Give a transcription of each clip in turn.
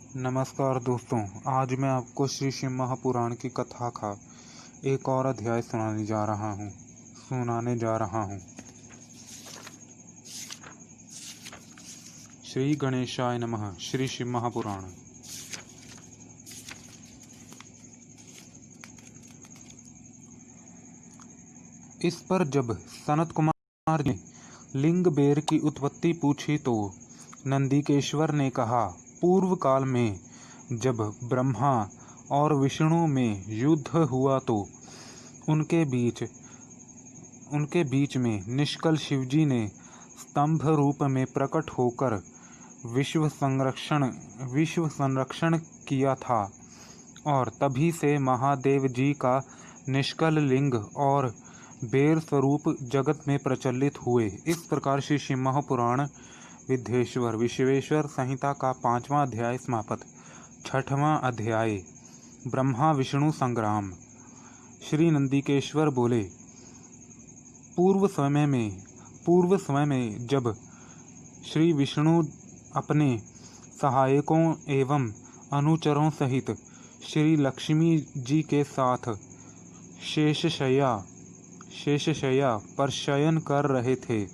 नमस्कार दोस्तों, आज मैं आपको श्री शिव महापुराण की कथा का एक और अध्याय सुनाने जा रहा हूँ। श्री गणेशाय नमः। श्री शिव महापुराण। इस पर जब सनत कुमार ने लिंग बेर की उत्पत्ति पूछी तो नंदिकेश्वर ने कहा, पूर्व काल में जब ब्रह्मा और विष्णु में युद्ध हुआ तो उनके बीच में निष्कल शिवजी ने स्तंभ रूप में प्रकट होकर विश्व संरक्षण किया था और तभी से महादेव जी का निष्कल लिंग और बेर स्वरूप जगत में प्रचलित हुए। इस प्रकार श्री शिव महापुराण विद्येश्वर विश्वेश्वर संहिता का 5वां अध्याय समाप्त। 6वां अध्याय ब्रह्मा विष्णु संग्राम। श्री नंदिकेश्वर बोले, पूर्व समय में जब श्री विष्णु अपने सहायकों एवं अनुचरों सहित श्री लक्ष्मी जी के साथ शेषशय्या पर शयन कर रहे थे,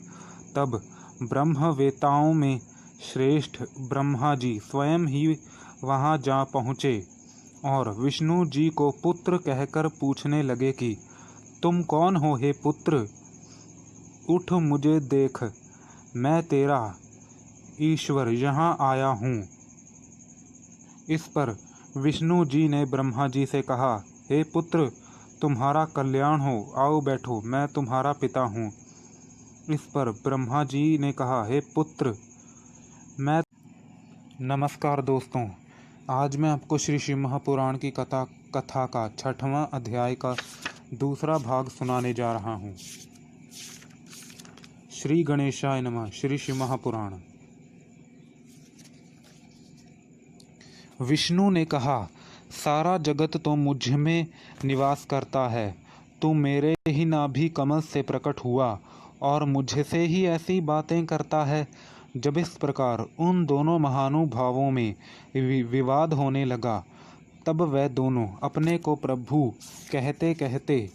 तब ब्रह्मवेताओं में श्रेष्ठ ब्रह्मा जी स्वयं ही वहां जा पहुँचे और विष्णु जी को पुत्र कहकर पूछने लगे कि तुम कौन हो हे पुत्र, उठ मुझे देख, मैं तेरा ईश्वर यहाँ आया हूँ। इस पर विष्णु जी ने ब्रह्मा जी से कहा, हे पुत्र, तुम्हारा कल्याण हो, आओ बैठो, मैं तुम्हारा पिता हूँ। इस पर ब्रह्मा जी ने कहा, हे पुत्र मैं। नमस्कार दोस्तों, आज मैं आपको श्री शिव महापुराण की कथा का 6वां अध्याय का दूसरा भाग सुनाने जा रहा हूँ। श्री गणेशाय नमः। श्री शिव महापुराण। विष्णु ने कहा, सारा जगत तो मुझ में निवास करता है, तू मेरे ही नाभि कमल से प्रकट हुआ और मुझसे ही ऐसी बातें करता है। जब इस प्रकार उन दोनों महानुभावों में विवाद होने लगा, तब वह दोनों अपने को प्रभु कहते कहते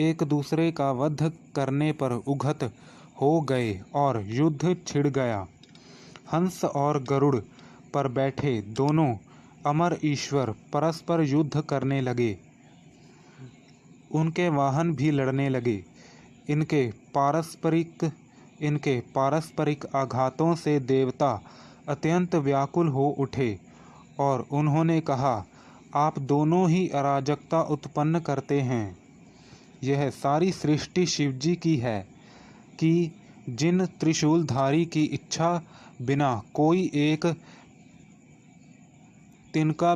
एक दूसरे का वध करने पर उघत हो गए और युद्ध छिड़ गया। हंस और गरुड़ पर बैठे दोनों अमर ईश्वर परस्पर युद्ध करने लगे। उनके वाहन भी लड़ने लगे। इनके पारस्परिक आघातों से देवता अत्यंत व्याकुल हो उठे और उन्होंने कहा, आप दोनों ही अराजकता उत्पन्न करते हैं। यह सारी सृष्टि शिवजी की है कि जिन त्रिशूलधारी की इच्छा बिना कोई एक तिनका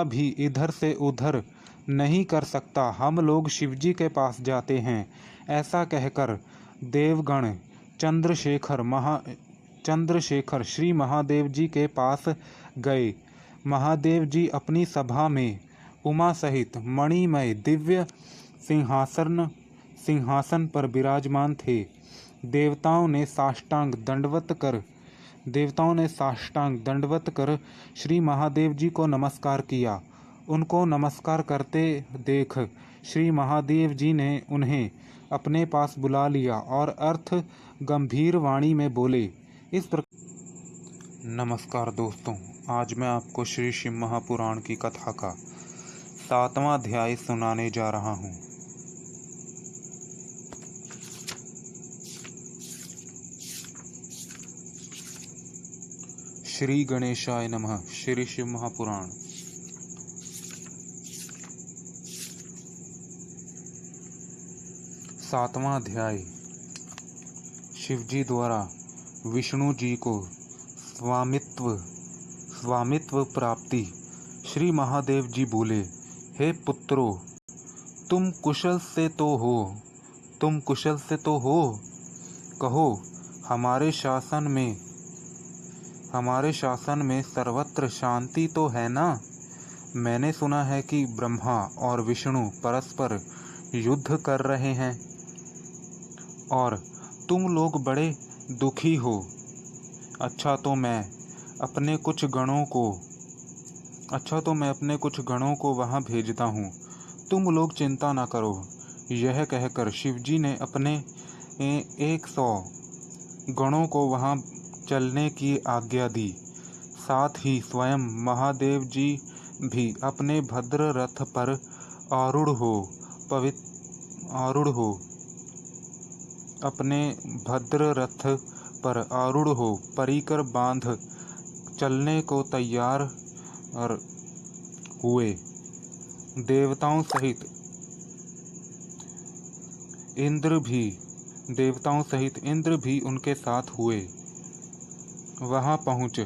भी इधर से उधर नहीं कर सकता। हम लोग शिवजी के पास जाते हैं। ऐसा कहकर देवगण चंद्रशेखर श्री महादेव जी के पास गए। महादेव जी अपनी सभा में उमा सहित मणिमय दिव्य सिंहासन पर विराजमान थे। देवताओं ने साष्टांग दंडवत कर श्री महादेव जी को नमस्कार किया। उनको नमस्कार करते देख श्री महादेव जी ने उन्हें अपने पास बुला लिया और अर्थ गंभीर वाणी में बोले, इस प्रकार। नमस्कार दोस्तों, आज मैं आपको श्री शिव महापुराण की कथा का 7वां अध्याय सुनाने जा रहा हूँ। श्री गणेशाय नमः। श्री शिव महापुराण। सातवां अध्याय। शिवजी द्वारा विष्णु जी को स्वामित्व प्राप्ति। श्री महादेव जी बोले, हे पुत्रो, तुम कुशल से तो हो, कहो, हमारे शासन में सर्वत्र शांति तो है ना? मैंने सुना है कि ब्रह्मा और विष्णु परस्पर युद्ध कर रहे हैं और तुम लोग बड़े दुखी हो। अच्छा, तो मैं अपने कुछ गणों को तो मैं अपने कुछ गणों को वहाँ भेजता हूँ, तुम लोग चिंता न करो। यह कहकर शिवजी ने अपने 100 गणों को वहाँ चलने की आज्ञा दी। साथ ही स्वयं महादेव जी भी अपने भद्र रथ पर आरूढ़ हो अपने भद्र रथ पर आरूढ़ हो परिकर बांध चलने को तैयार हुए। देवताओं सहित इंद्र भी उनके साथ हुए। वहां पहुँच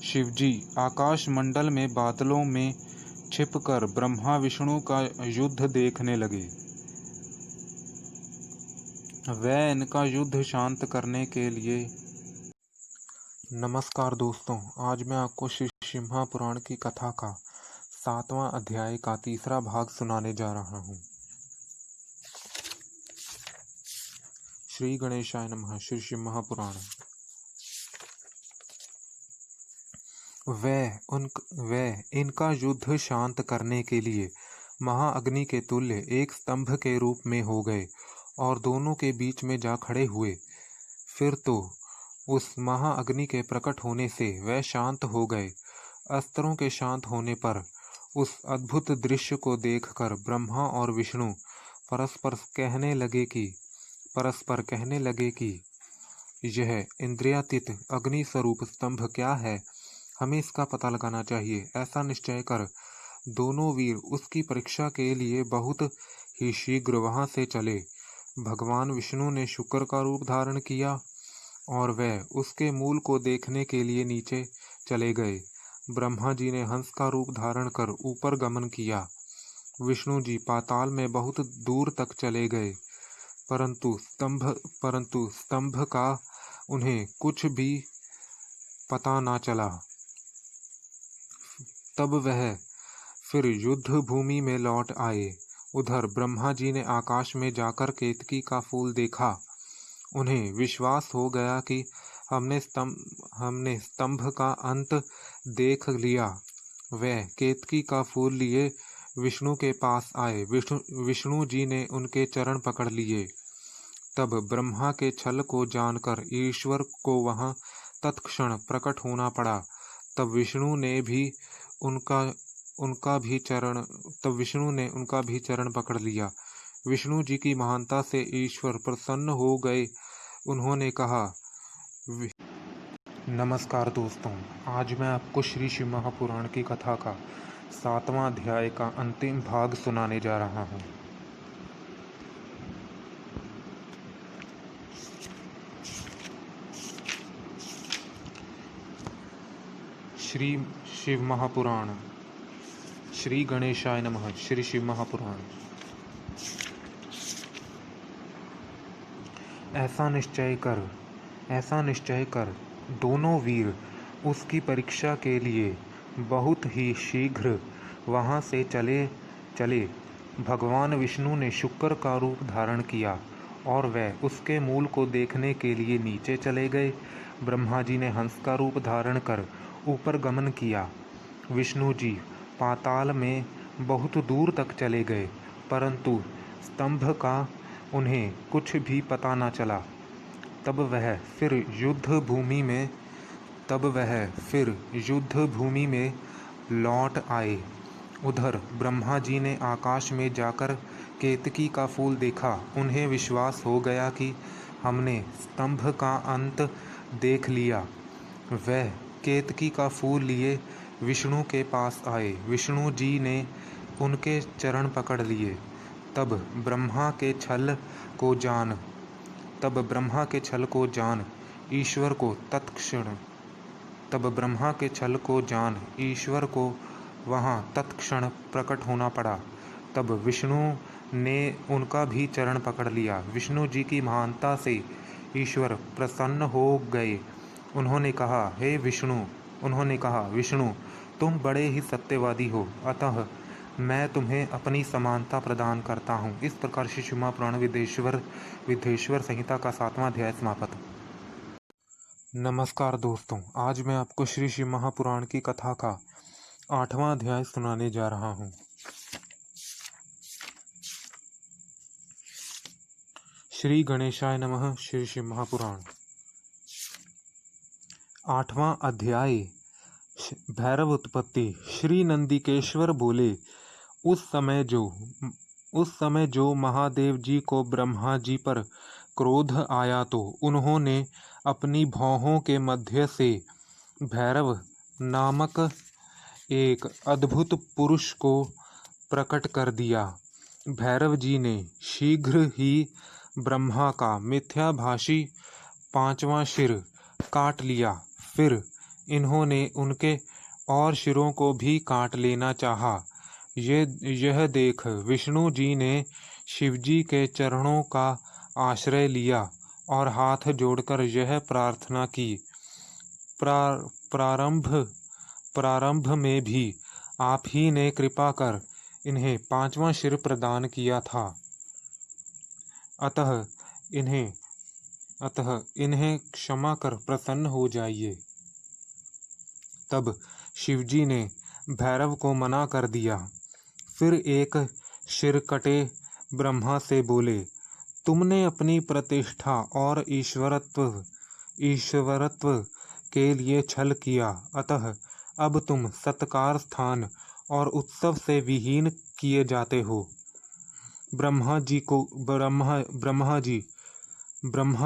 शिवजी आकाश मंडल में बादलों में छिपकर ब्रह्मा विष्णु का युद्ध देखने लगे। वह इनका युद्ध शांत करने के लिए नमस्कार दोस्तों, आज मैं आपको श्री शिव पुराण की कथा का 7वां अध्याय का 3रा भाग सुनाने जा रहा हूँ। श्री गणेशाय नमः। श्री शिव महापुराण। वह इनका युद्ध शांत करने के लिए महाअग्नि के तुल्य एक स्तंभ के रूप में हो गए और दोनों के बीच में जा खड़े हुए। फिर तो उस महाअग्नि के प्रकट होने से वह शांत हो गए। अस्त्रों के शांत होने पर उस अद्भुत दृश्य को देखकर ब्रह्मा और विष्णु परस्पर कहने लगे कि यह इंद्रियातीत अग्नि स्वरूप स्तंभ क्या है, हमें इसका पता लगाना चाहिए। ऐसा निश्चय कर दोनों वीर उसकी परीक्षा के लिए बहुत ही शीघ्र वहां से चले। भगवान विष्णु ने शुक्र का रूप धारण किया और वह उसके मूल को देखने के लिए नीचे चले गए। ब्रह्मा जी ने हंस का रूप धारण कर ऊपर गमन किया। विष्णु जी पाताल में बहुत दूर तक चले गए, परंतु स्तंभ का उन्हें कुछ भी पता न चला। तब वह फिर युद्ध भूमि में लौट आए। उधर ब्रह्मा जी ने आकाश में जाकर केतकी का फूल देखा। उन्हें विश्वास हो गया कि हमने स्तंभ का अंत देख लिया। वह केतकी का फूल लिए विष्णु के पास आए। विष्णु जी ने उनके चरण पकड़ लिए। तब ब्रह्मा के छल को जानकर ईश्वर को वहां तत्क्षण प्रकट होना पड़ा। तब विष्णु ने उनका भी चरण पकड़ लिया। विष्णु जी की महानता से ईश्वर प्रसन्न हो गए। उन्होंने कहा, नमस्कार दोस्तों, आज मैं आपको श्री शिव महापुराण की कथा का 7वां अध्याय का अंतिम भाग सुनाने जा रहा हूँ। श्री शिव महापुराण। श्री गणेशाय नमः। श्री शिव महापुराण। ऐसा निश्चय कर दोनों वीर उसकी परीक्षा के लिए बहुत ही शीघ्र वहां से चले। भगवान विष्णु ने शुक्र का रूप धारण किया और वह उसके मूल को देखने के लिए नीचे चले गए। ब्रह्मा जी ने हंस का रूप धारण कर ऊपर गमन किया। विष्णु जी पाताल में बहुत दूर तक चले गए, परंतु स्तंभ का उन्हें कुछ भी पता न चला। तब वह फिर युद्ध भूमि में लौट आए। उधर ब्रह्मा जी ने आकाश में जाकर केतकी का फूल देखा। उन्हें विश्वास हो गया कि हमने स्तंभ का अंत देख लिया। वह केतकी का फूल लिए विष्णु के पास आए। विष्णु जी ने उनके चरण पकड़ लिए। तब ब्रह्मा के छल को जान ईश्वर को वहां तत्क्षण प्रकट होना पड़ा। तब विष्णु ने उनका भी चरण पकड़ लिया। विष्णु जी की महानता से ईश्वर प्रसन्न हो गए। उन्होंने कहा, विष्णु तुम बड़े ही सत्यवादी हो, अतः मैं तुम्हें अपनी समानता प्रदान करता हूँ। इस प्रकार श्री शिव महापुराण विद्धेश्वर संहिता का 7वां अध्याय समाप्त। नमस्कार दोस्तों, आज मैं आपको श्री शिव महापुराण की कथा का 8वां अध्याय सुनाने जा रहा हूँ। श्री गणेशाय नमः। श्री शिव महापुराण 8वां अध्याय। भैरव उत्पत्ति। श्री नंदिकेश्वर बोले, उस समय जो महादेव जी को ब्रह्मा जी पर क्रोध आया तो उन्होंने अपनी भौहों के मध्य से भैरव नामक एक अद्भुत पुरुष को प्रकट कर दिया। भैरव जी ने शीघ्र ही ब्रह्मा का मिथ्याभाषी 5वां सिर काट लिया। फिर इन्होंने उनके और सिरों को भी काट लेना चाहा। यह देख विष्णु जी ने शिवजी के चरणों का आश्रय लिया और हाथ जोड़कर यह प्रार्थना की, प्रारंभ में भी आप ही ने कृपा कर इन्हें 5वां सिर प्रदान किया था, अतः इन्हें क्षमा कर प्रसन्न हो जाइए। तब शिवजी ने भैरव को मना कर दिया। फिर एक सिर कटे ब्रह्मा से बोले, तुमने अपनी प्रतिष्ठा और ईश्वरत्व के लिए छल किया, अतः अब तुम सत्कार स्थान और उत्सव से विहीन किए जाते हो। ब्रह्मा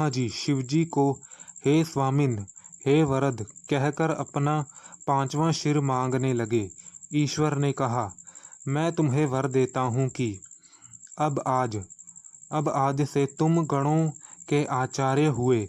जी शिवजी को हे स्वामिन, हे वरद कहकर अपना 5वां सिर मांगने लगे। ईश्वर ने कहा, मैं तुम्हें वर देता हूँ कि अब आज से तुम गणों के आचार्य हुए